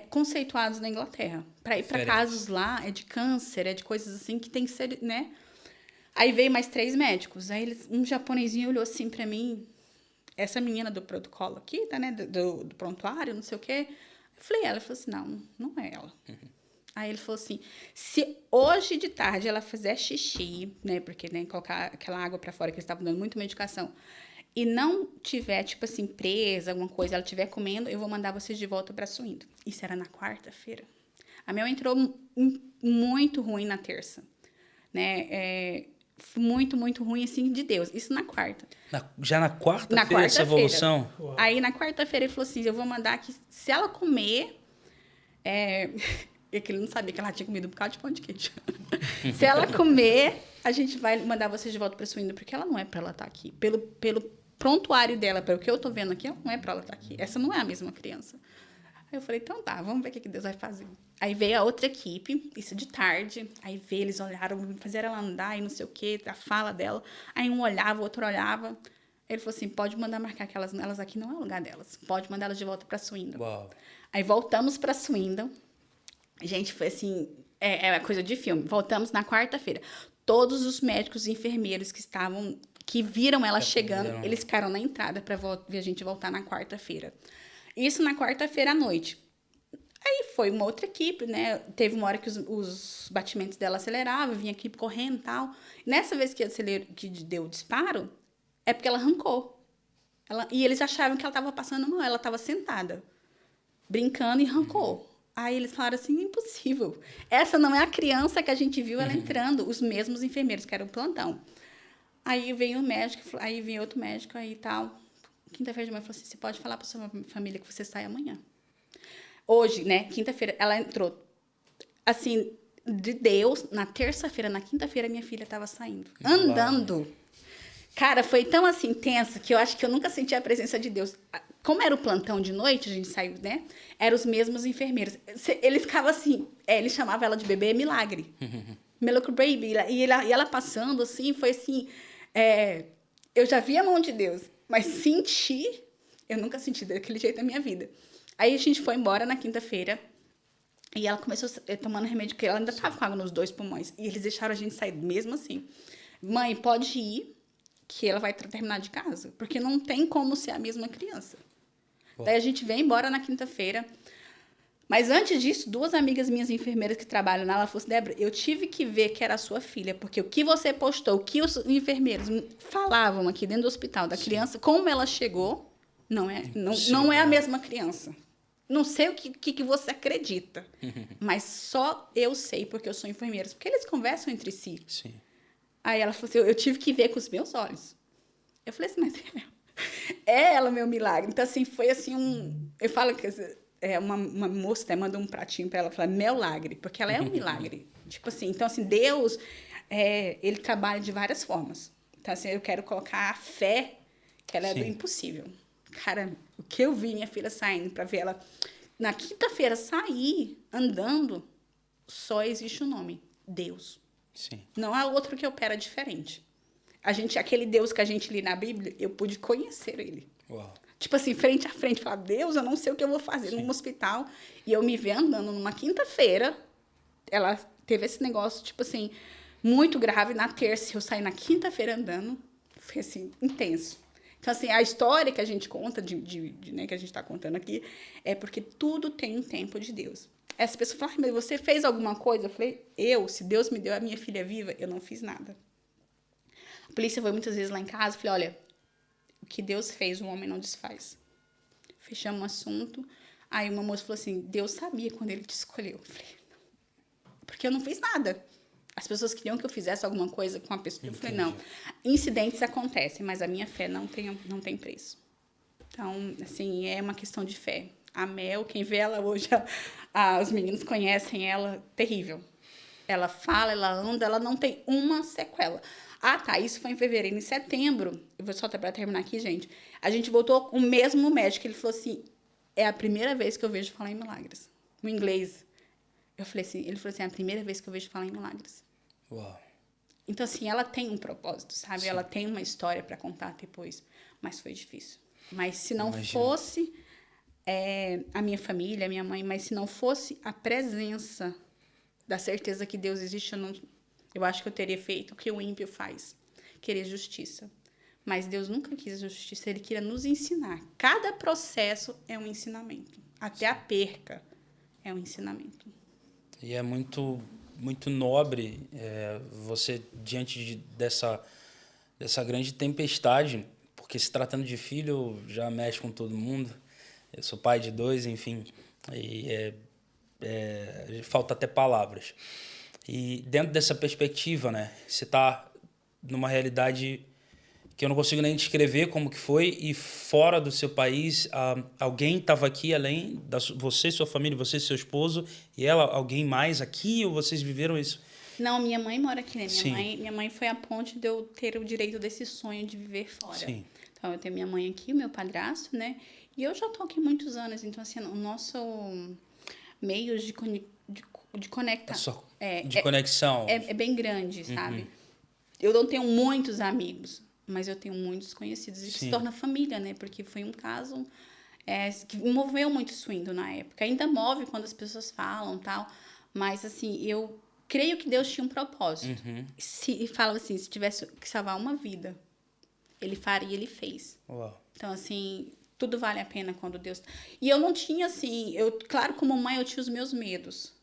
conceituados na Inglaterra. Para ir para casos lá, é de câncer, é de coisas assim que tem que ser, né? Aí veio mais 3 médicos. Aí um japonesinho olhou assim para mim, essa menina do protocolo aqui, tá, né? Do prontuário, não sei o quê. Eu falei, ela falou assim, não é ela. Aí ele falou assim, se hoje de tarde ela fizer xixi, né, porque, né, colocar aquela água para fora, que eles estavam dando muita medicação, e não tiver, tipo assim, presa, alguma coisa, ela estiver comendo, eu vou mandar vocês de volta para Swindon. Isso era na quarta-feira. A Mel entrou muito ruim na terça, né, muito, muito ruim, assim, de Deus. Isso na quarta. Já na quarta-feira essa evolução? Aí, na quarta-feira, ele falou assim, eu vou mandar que, se ela comer... E que ele não sabia que ela tinha comido um bocado de pão de queijo. Se ela comer, a gente vai mandar vocês de volta para Swindon, porque ela não é para ela estar aqui. Pelo prontuário dela, pelo que eu tô vendo aqui, ela não é para ela estar aqui. Essa não é a mesma criança. Aí eu falei, então tá, vamos ver o que Deus vai fazer. Aí veio a outra equipe, isso de tarde. Aí eles olharam, fizeram ela andar e não sei o quê, a fala dela. Aí um olhava, o outro olhava. Ele falou assim, pode mandar marcar que elas aqui não é o lugar delas. Pode mandar elas de volta para Swindon. Uau. Aí voltamos para Swindon. Gente, foi assim, é coisa de filme. Voltamos na quarta-feira. Todos os médicos e enfermeiros que viram ela chegando, eles ficaram na entrada para ver a gente voltar na quarta-feira. Isso na quarta-feira à noite. Aí foi uma outra equipe, né? Teve uma hora que os batimentos dela aceleravam, vinha a equipe correndo e tal. Nessa vez que deu o disparo, é porque ela arrancou. E eles achavam que ela estava passando mal, ela estava sentada, brincando e arrancou. Aí eles falaram assim, impossível. Essa não é a criança que a gente viu ela entrando, os mesmos enfermeiros, que eram plantão. Aí veio um médico, aí veio outro médico, aí tal. Quinta-feira de manhã falou assim, você pode falar para sua família que você sai amanhã. Hoje, né, quinta-feira, ela entrou, assim, de Deus, na terça-feira, na quinta-feira, minha filha estava saindo, andando. Cara, foi tão, assim, intenso, que eu acho que eu nunca senti a presença de Deus. Como era o plantão de noite, a gente saiu, né? Eram os mesmos enfermeiros. Eles ficavam assim, eles chamavam ela de bebê milagre. Miracle Baby. E ela passando, assim, foi assim... eu já vi a mão de Deus, mas senti... Eu nunca senti daquele jeito na minha vida. Aí a gente foi embora na quinta-feira e ela começou tomando remédio, porque ela ainda estava com água nos 2 pulmões. E eles deixaram a gente sair mesmo assim. Mãe, pode ir, que ela vai terminar de casa. Porque não tem como ser a mesma criança. Daí a gente veio embora na quinta-feira. Mas antes disso, 2 amigas minhas enfermeiras que trabalham lá, ela falou assim, Débora, eu tive que ver que era a sua filha, porque o que você postou, o que os enfermeiros falavam aqui dentro do hospital da criança, como ela chegou, não é a mesma criança. Não sei o que você acredita, mas só eu sei, porque eu sou enfermeira, porque eles conversam entre si. Sim. Aí ela falou assim, eu tive que ver com os meus olhos. Eu falei assim, mas é ela o meu milagre. Então, assim, foi assim eu falo que uma moça até mandou um pratinho para ela, fala, meu milagre, porque ela é um milagre. Tipo assim, então, assim, Deus, ele trabalha de várias formas. Então, assim, eu quero colocar a fé, que ela é do impossível. Cara, o que eu vi minha filha saindo para ver ela na quinta-feira sair andando, só existe um nome, Deus. Sim. Não há outro que opera diferente. Aquele Deus que a gente lê na Bíblia, eu pude conhecer ele. Uau. Tipo assim, frente a frente, falar, Deus, eu não sei o que eu vou fazer num hospital. E eu me ver andando numa quinta-feira, ela teve esse negócio, tipo assim, muito grave. Na terça, eu saí na quinta-feira andando, foi assim, intenso. Então, assim, a história que a gente conta, né, que a gente está contando aqui, é porque tudo tem um tempo de Deus. Essa pessoa fala, mas você fez alguma coisa? Eu falei, se Deus me deu a minha filha viva, eu não fiz nada. A polícia foi muitas vezes lá em casa, eu falei, olha, o que Deus fez, o homem não desfaz. Fechamos o assunto. Aí uma moça falou assim, Deus sabia quando ele te escolheu. Eu falei, não, porque eu não fiz nada. As pessoas queriam que eu fizesse alguma coisa com a pessoa. Eu falei, não, incidentes acontecem, mas a minha fé não tem preço. Então, assim, é uma questão de fé. A Mel, quem vê ela hoje, os meninos conhecem ela, terrível. Ela fala, ela anda, ela não tem uma sequela. Ah, tá, isso foi em fevereiro. Em setembro, eu vou só para terminar aqui, gente, a gente voltou com o mesmo médico. Ele falou assim, é a primeira vez que eu vejo falar em milagres. No inglês. Ele falou assim, é a primeira vez que eu vejo falar em milagres. Uau. Então, assim, ela tem um propósito, sabe? Sim. Ela tem uma história para contar depois. Mas foi difícil. Mas se não fosse a minha família, a minha mãe, mas se não fosse a presença da certeza que Deus existe, eu acho que eu teria feito o que o ímpio faz, querer justiça. Mas Deus nunca quis justiça, Ele queria nos ensinar. Cada processo é um ensinamento. Até a perca é um ensinamento. E é muito, muito nobre você, diante dessa grande tempestade, porque se tratando de filho, já mexe com todo mundo. Eu sou pai de 2, enfim, e falta até palavras. E dentro dessa perspectiva, né, você está numa realidade que eu não consigo nem descrever como que foi, e fora do seu país, alguém estava aqui além da você, sua família, você, seu esposo, e alguém mais aqui, ou vocês viveram isso? Não, minha mãe mora aqui, né? Minha mãe foi a ponte de eu ter o direito desse sonho de viver fora. Sim. Então, eu tenho minha mãe aqui, o meu padrasto, né? E eu já estou aqui há muitos anos, então, assim, o nosso meio de conectar... De conexão. É bem grande, sabe? Eu não tenho muitos amigos, mas eu tenho muitos conhecidos. E que se torna família, né? Porque foi um caso que moveu muito isso indo na época. Ainda move quando as pessoas falam e tal. Mas, assim, eu creio que Deus tinha um propósito. E falava assim, se tivesse que salvar uma vida, Ele faria, Ele fez. Uau. Então, assim, tudo vale a pena quando Deus... E eu não tinha, assim... Claro, como mãe, eu tinha os meus medos.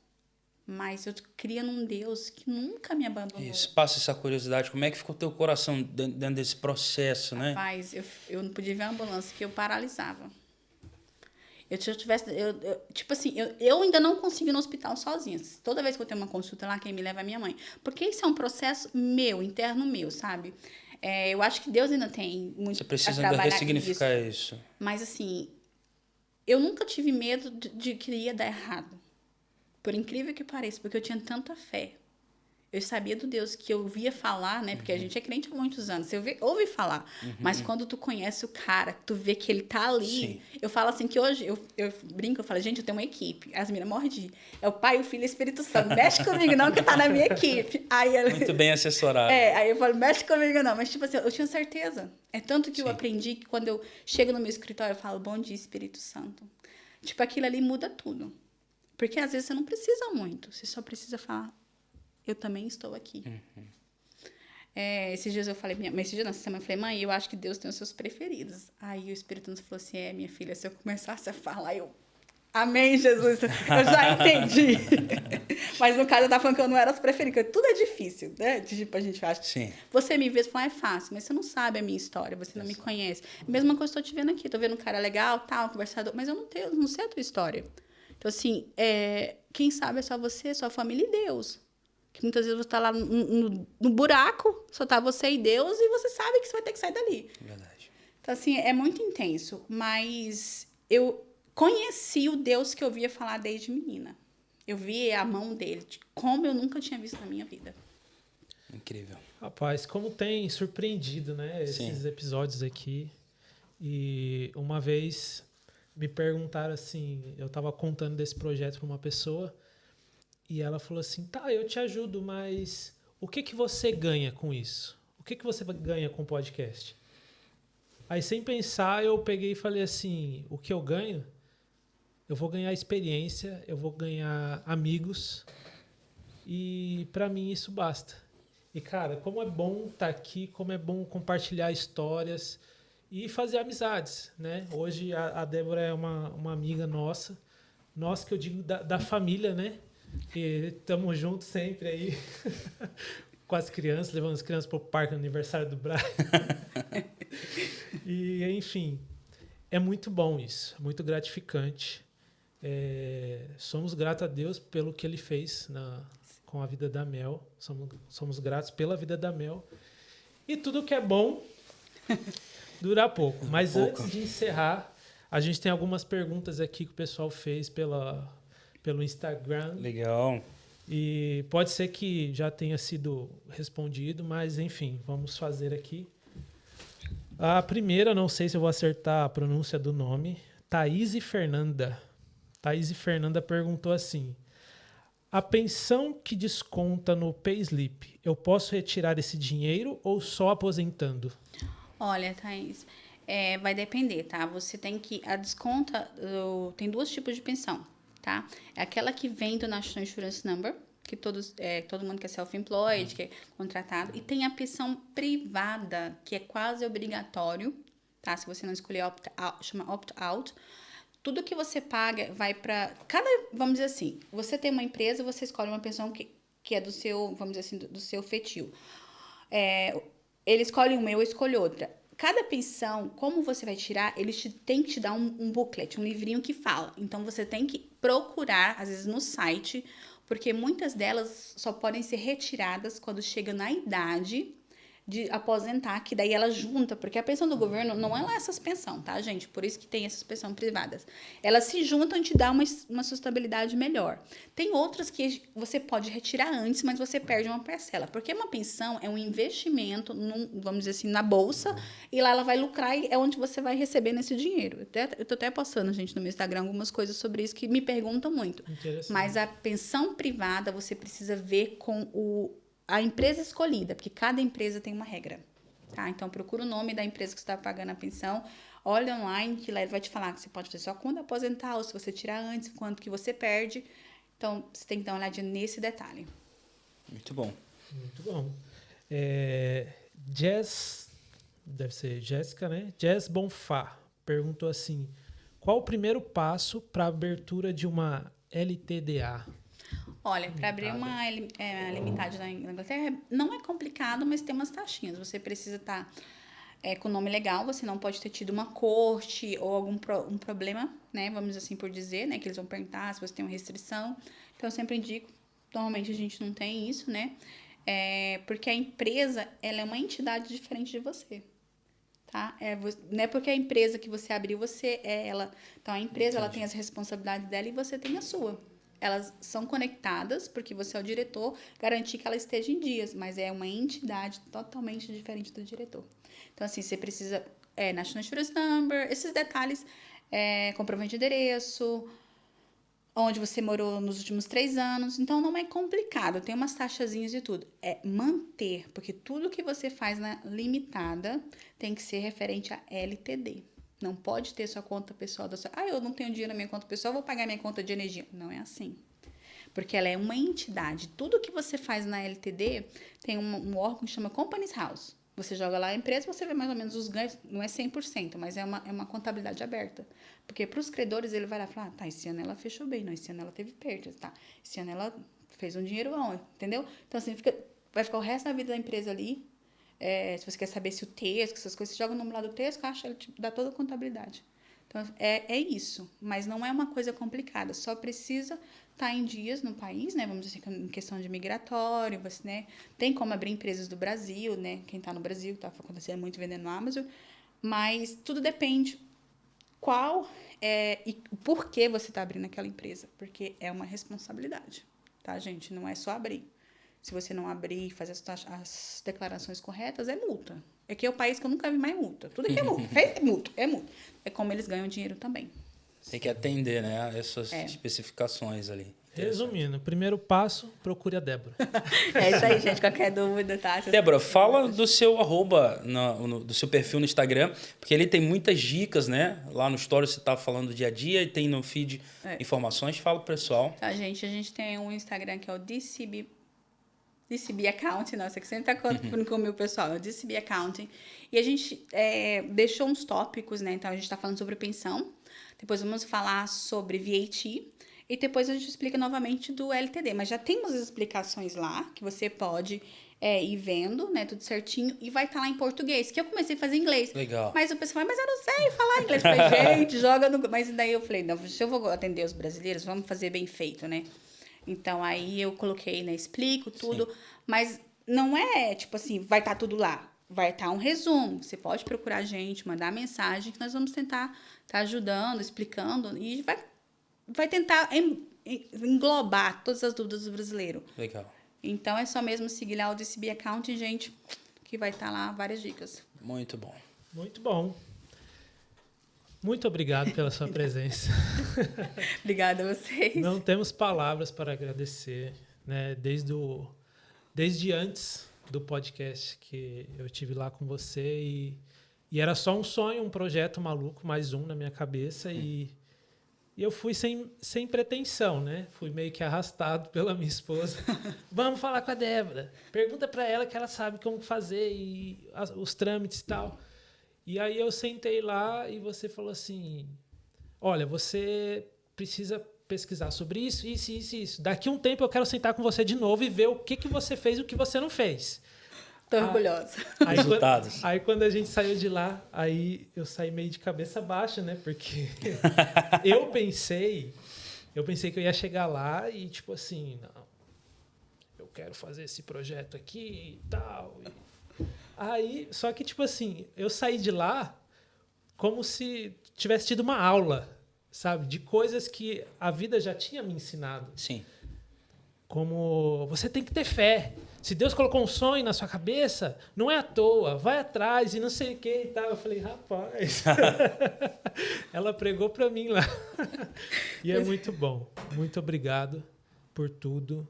Mas eu cria num Deus que nunca me abandonou. Isso, passa essa curiosidade. Como é que ficou o teu coração dentro desse processo, né? Rapaz, eu não podia ver uma ambulância, que eu paralisava. Tipo assim, eu ainda não consigo ir no hospital sozinha. Toda vez que eu tenho uma consulta lá, quem me leva é minha mãe. Porque isso é um processo meu, interno meu, sabe? Eu acho que Deus ainda tem muito Você precisa a ainda ressignificar isso. Mas, assim, eu nunca tive medo de que ia dar errado. Por incrível que pareça, porque eu tinha tanta fé. Eu sabia do Deus que eu ouvia falar, né? Porque a gente é crente há muitos anos. Você ouve falar. Mas quando tu conhece o cara, tu vê que ele tá ali. Sim. Eu falo assim que hoje, eu brinco, eu falo, gente, eu tenho uma equipe. As meninas morrem de... É o Pai, o Filho e o Espírito Santo. Mexe comigo não, que tá na minha equipe. Muito bem assessorado. Aí eu falo, mexe comigo não. Mas, tipo assim, eu tinha certeza. É tanto que eu aprendi que quando eu chego no meu escritório, eu falo, bom dia, Espírito Santo. Tipo, aquilo ali muda tudo. Porque às vezes você não precisa muito. Você só precisa falar, eu também estou aqui. Esses dias eu falei, mas esse dia, nessa semana, eu falei, mãe, eu acho que Deus tem os seus preferidos. Aí o Espírito Santo falou assim, minha filha, se eu começasse a falar, Amém, Jesus. Eu já entendi. Mas no caso, eu tava falando que eu não era as preferidas. Tudo é difícil, né? Tipo, a gente acha. Sim. Você me vê e fala, é fácil, mas você não sabe a minha história, você não me conhece. Mesma coisa que eu tô te vendo aqui. Tô vendo um cara legal, tal, conversador, mas eu não sei a tua história. Então, assim, quem sabe é só você, sua família e Deus. Que muitas vezes você tá lá no buraco, só tá você e Deus, e você sabe que você vai ter que sair dali. Verdade. Então, assim, é muito intenso. Mas eu conheci o Deus que eu via falar desde menina. Eu vi a mão dele, como eu nunca tinha visto na minha vida. Incrível. Rapaz, como tem surpreendido, né? Esses episódios aqui. E uma vez me perguntaram assim, eu tava contando desse projeto para uma pessoa e ela falou assim, tá, eu te ajudo, mas o que que você ganha com isso? O que que você ganha com o podcast? Aí, sem pensar, eu peguei e falei assim, o que eu ganho? Eu vou ganhar experiência, eu vou ganhar amigos e para mim isso basta. E, cara, como é bom estar aqui, como é bom compartilhar histórias e fazer amizades, né? Hoje a Débora é uma amiga nossa que eu digo da família, né? E estamos juntos sempre aí com as crianças, levando as crianças para o parque no aniversário do Brian. E, enfim, é muito bom isso, muito gratificante. Somos gratos a Deus pelo que Ele fez com a vida da Mel. Somos gratos pela vida da Mel. E tudo que é bom dura pouco. Mas antes de encerrar, a gente tem algumas perguntas aqui que o pessoal fez pelo Instagram. Legal. E pode ser que já tenha sido respondido, mas enfim, vamos fazer aqui. A primeira, não sei se eu vou acertar a pronúncia do nome, Thaís Fernanda. Thaís Fernanda perguntou assim, a pensão que desconta no Payslip, eu posso retirar esse dinheiro ou só aposentando? Olha, Thaís, vai depender, tá? Você tem que... A desconta, tem dois tipos de pensão, tá? É aquela que vem do National Insurance Number, que todo mundo que é self-employed, que é contratado. E tem a pensão privada, que é quase obrigatório, tá? Se você não escolher opt-out, chama opt-out. Tudo que você paga vai para... Vamos dizer assim, você tem uma empresa, você escolhe uma pensão que é do seu, vamos dizer assim, do seu feitio. Ele escolhe uma, eu escolho outra. Cada pensão, como você vai tirar, eles têm que te dar um booklet, um livrinho que fala. Então, você tem que procurar, às vezes, no site, porque muitas delas só podem ser retiradas quando chega na idade de aposentar, que daí ela junta, porque a pensão do governo não é lá essas pensões, tá, gente? Por isso que tem essas pensões privadas. Elas se juntam e te dão uma sustentabilidade melhor. Tem outras que você pode retirar antes, mas você perde uma parcela, porque uma pensão é um investimento, vamos dizer assim, na bolsa, e lá ela vai lucrar e é onde você vai receber nesse dinheiro. Eu tô até postando, gente, no meu Instagram algumas coisas sobre isso que me perguntam muito. Mas a pensão privada, você precisa ver com a empresa escolhida, porque cada empresa tem uma regra, tá? Então, procura o nome da empresa que você está pagando a pensão, olha online, que lá ele vai te falar que você pode fazer só quando aposentar, ou se você tirar antes, quanto que você perde. Então, você tem que dar uma olhadinha nesse detalhe. Muito bom. Muito bom. Jess, deve ser Jéssica, né? Jess Bonfá perguntou assim, qual o primeiro passo para a abertura de uma LTDA? Olha, para abrir uma limitada na Inglaterra, não é complicado, mas tem umas taxinhas. Você precisa estar com o nome legal, você não pode ter tido uma corte ou algum um problema, né? Vamos assim por dizer, né? Que eles vão perguntar se você tem uma restrição. Então, eu sempre indico, normalmente a gente não tem isso, né? Porque a empresa, ela é uma entidade diferente de você. Tá? Não é porque a empresa que você abriu, você é ela. Então, a empresa, ela tem as responsabilidades dela e você tem a sua. Elas são conectadas, porque você é o diretor, garantir que ela esteja em dias, mas é uma entidade totalmente diferente do diretor. Então, assim, você precisa, National Insurance Number, esses detalhes, comprovante de endereço, onde você morou nos últimos 3 anos. Então, não é complicado, tem umas taxazinhas e tudo. É manter, porque tudo que você faz na limitada tem que ser referente a LTD. Não pode ter sua conta pessoal eu não tenho dinheiro na minha conta pessoal, vou pagar minha conta de energia. Não é assim. Porque ela é uma entidade. Tudo que você faz na LTD tem um órgão que chama Companies House. Você joga lá a empresa, você vê mais ou menos os ganhos, não é 100%, mas é uma contabilidade aberta. Porque para os credores, ele vai lá e fala, tá, esse ano ela fechou bem, não, esse ano ela teve perdas, tá, esse ano ela fez um dinheiro bom, entendeu? Então, assim, vai ficar o resto da vida da empresa ali. Se você quer saber se o texto, essas coisas, você joga o número lá do texto, a Caixa ela te dá toda a contabilidade. Então, é isso, mas não é uma coisa complicada, só precisa estar em dias no país, né? Vamos dizer assim, em questão de migratório, você, né? Tem como abrir empresas do Brasil, né? Quem está no Brasil, está acontecendo muito vendendo no Amazon, mas tudo depende e por que você está abrindo aquela empresa, porque é uma responsabilidade, tá, gente? Não é só abrir. Se você não abrir e fazer as declarações corretas, é multa. Aqui é o país que eu nunca vi mais multa. Tudo aqui é multa. É multa, é multa. É como eles ganham dinheiro também. Tem que atender, né, essas especificações ali. Resumindo, primeiro passo, procure a Débora. É isso aí, gente. Qualquer dúvida, tá? Débora, fala do seu arroba, do seu perfil no Instagram, porque ele tem muitas dicas, né? Lá no story você tá falando do dia a dia e tem no feed informações. Fala pro pessoal. Tá, gente, a gente tem um Instagram que é o DCB Accounting, nossa, que sempre tá confundindo com o meu pessoal, é o DCB Accounting. E a gente deixou uns tópicos, né? Então, a gente tá falando sobre pensão, depois vamos falar sobre VAT, e depois a gente explica novamente do LTD. Mas já temos as explicações lá, que você pode ir vendo, né? Tudo certinho. E vai estar lá em português, que eu comecei a fazer em inglês. Legal. Mas o pessoal mas eu não sei falar inglês. Eu falei, gente, joga no... Mas daí eu falei, não, se eu vou atender os brasileiros, vamos fazer bem feito, né? Então, aí eu coloquei, né? Explico tudo. Sim. Mas não é, tipo assim, vai estar tudo lá. Vai estar um resumo. Você pode procurar a gente, mandar mensagem, que nós vamos tentar estar ajudando, explicando. E vai tentar englobar todas as dúvidas do brasileiro. Legal. Então, é só mesmo seguir lá o DCB Account, gente, que vai estar lá várias dicas. Muito bom. Muito bom. Muito obrigado pela sua presença. Obrigada a vocês. Não temos palavras para agradecer, né? Desde antes do podcast que eu tive lá com você e era só um sonho, um projeto maluco, mais um na minha cabeça e eu fui sem pretensão, né? Fui meio que arrastado pela minha esposa. Vamos falar com a Débora. Pergunta para ela que ela sabe como fazer e os trâmites e tal. E aí eu sentei lá e você falou assim, olha, você precisa pesquisar sobre isso, isso, isso, isso. Daqui a um tempo eu quero sentar com você de novo e ver o que você fez e o que você não fez. Tô orgulhosa. Resultados. Aí quando a gente saiu de lá, aí eu saí meio de cabeça baixa, né? Porque eu pensei que eu ia chegar lá e tipo assim, não, eu quero fazer esse projeto aqui e tal. Aí, só que, tipo assim, eu saí de lá como se tivesse tido uma aula, sabe? De coisas que a vida já tinha me ensinado. Sim. Como você tem que ter fé. Se Deus colocou um sonho na sua cabeça, não é à toa, vai atrás e não sei o que e tal. Eu falei, rapaz, ela pregou para mim lá. E é muito bom. Muito obrigado por tudo.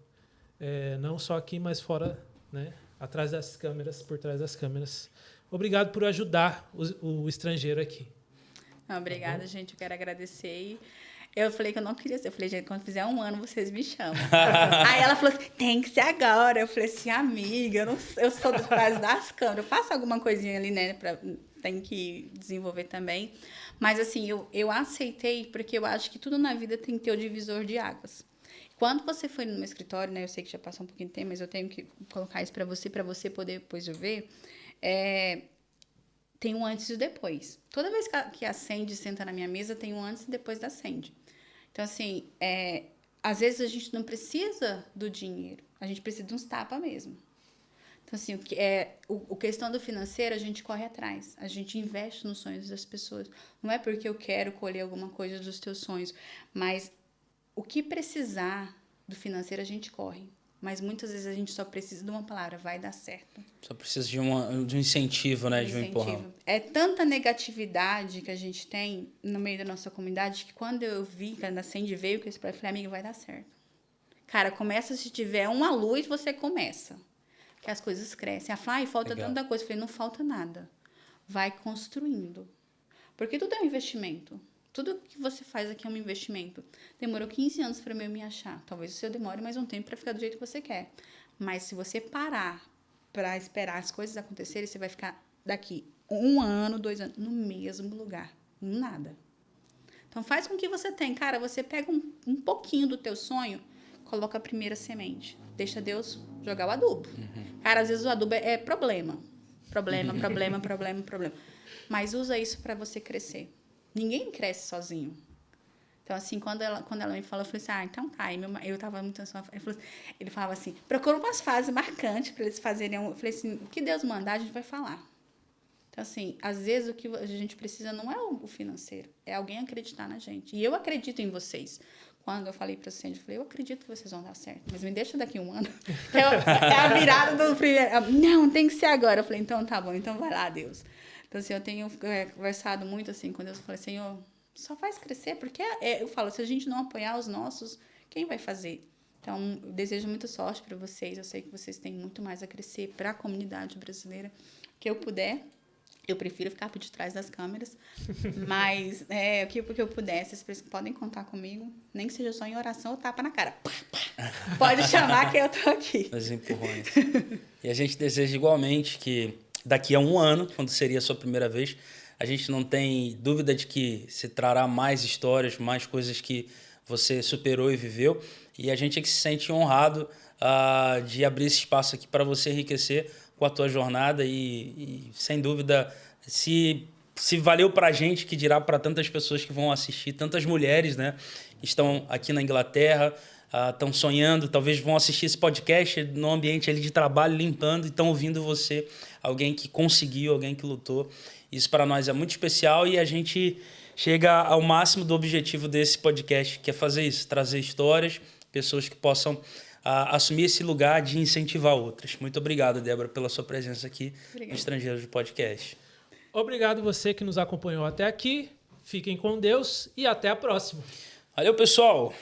Não só aqui, mas fora, né? Atrás das câmeras, por trás das câmeras. Obrigado por ajudar o estrangeiro aqui. Obrigada, gente. Eu quero agradecer. Eu falei que eu não queria ser. Eu falei, gente, quando fizer 1 ano, vocês me chamam. Aí ela falou assim, tem que ser agora. Eu falei assim, amiga, eu sou do trás das câmeras. Eu faço alguma coisinha ali, né? Tem que desenvolver também. Mas, assim, eu aceitei porque eu acho que tudo na vida tem que ter o divisor de águas. Quando você foi no meu escritório, né? Eu sei que já passou um pouquinho de tempo, mas eu tenho que colocar isso para você poder depois ver. Tem um antes e depois. Toda vez que a Sandy senta na minha mesa, tem um antes e depois da Sandy. Então, assim, às vezes a gente não precisa do dinheiro, a gente precisa de uns tapas mesmo. Então, assim, o questão do financeiro, a gente corre atrás, a gente investe nos sonhos das pessoas. Não é porque eu quero colher alguma coisa dos teus sonhos, mas o que precisar do financeiro, a gente corre. Mas muitas vezes a gente só precisa de uma palavra, vai dar certo. Só precisa de um incentivo, né? De um empurrão. É tanta negatividade que a gente tem no meio da nossa comunidade que quando eu vi, quando a Sandy veio com esse projeto, eu falei, amiga, vai dar certo. Cara, começa se tiver uma luz, você começa. Que as coisas crescem. Ela fala, falta tanta coisa. Eu falei, não falta nada. Vai construindo. Porque tudo é um investimento. Tudo que você faz aqui é um investimento. Demorou 15 anos para eu me achar. Talvez o seu demore mais um tempo para ficar do jeito que você quer. Mas se você parar para esperar as coisas acontecerem, você vai ficar daqui 1 ano, 2 anos, no mesmo lugar. Nada. Então, faz com que você tenha. Cara, você pega um pouquinho do teu sonho, coloca a primeira semente. Deixa Deus jogar o adubo. Cara, às vezes o adubo é problema. Problema. Mas usa isso para você crescer. Ninguém cresce sozinho. Então, assim, quando ela me falou, eu falei assim, então tá. Eu tava muito ansiosa. Ele falava assim, procura umas fases marcantes para eles fazerem. Eu falei assim, o que Deus mandar, a gente vai falar. Então, assim, às vezes o que a gente precisa não é o financeiro, é alguém acreditar na gente. E eu acredito em vocês. Quando eu falei para você, eu falei, eu acredito que vocês vão dar certo, mas me deixa daqui 1 ano. É a virada do primeiro. Não, tem que ser agora. Eu falei, então tá bom, então vai lá, Deus. Então, assim, eu tenho conversado muito assim com Deus. Eu falei, Senhor, só faz crescer, porque eu falo, se a gente não apoiar os nossos, quem vai fazer? Então, eu desejo muita sorte para vocês. Eu sei que vocês têm muito mais a crescer para a comunidade brasileira. Que eu puder. Eu prefiro ficar por detrás das câmeras, mas o que eu puder, vocês podem contar comigo, nem que seja só em oração ou tapa na cara. Pode chamar que eu tô aqui. Os empurrões. E a gente deseja igualmente que daqui a 1 ano, quando seria a sua primeira vez, a gente não tem dúvida de que se trará mais histórias, mais coisas que você superou e viveu. E a gente é que se sente honrado de abrir esse espaço aqui para você enriquecer com a tua jornada e sem dúvida, se valeu para a gente, que dirá para tantas pessoas que vão assistir, tantas mulheres, né, estão aqui na Inglaterra, estão sonhando, talvez vão assistir esse podcast no ambiente ali de trabalho, limpando, e estão ouvindo você, alguém que conseguiu, alguém que lutou. Isso para nós é muito especial e a gente chega ao máximo do objetivo desse podcast, que é fazer isso, trazer histórias, pessoas que possam assumir esse lugar de incentivar outras. Muito obrigado, Débora, pela sua presença aqui no Estrangeiros do Podcast. Obrigado você que nos acompanhou até aqui. Fiquem com Deus e até a próxima. Valeu, pessoal!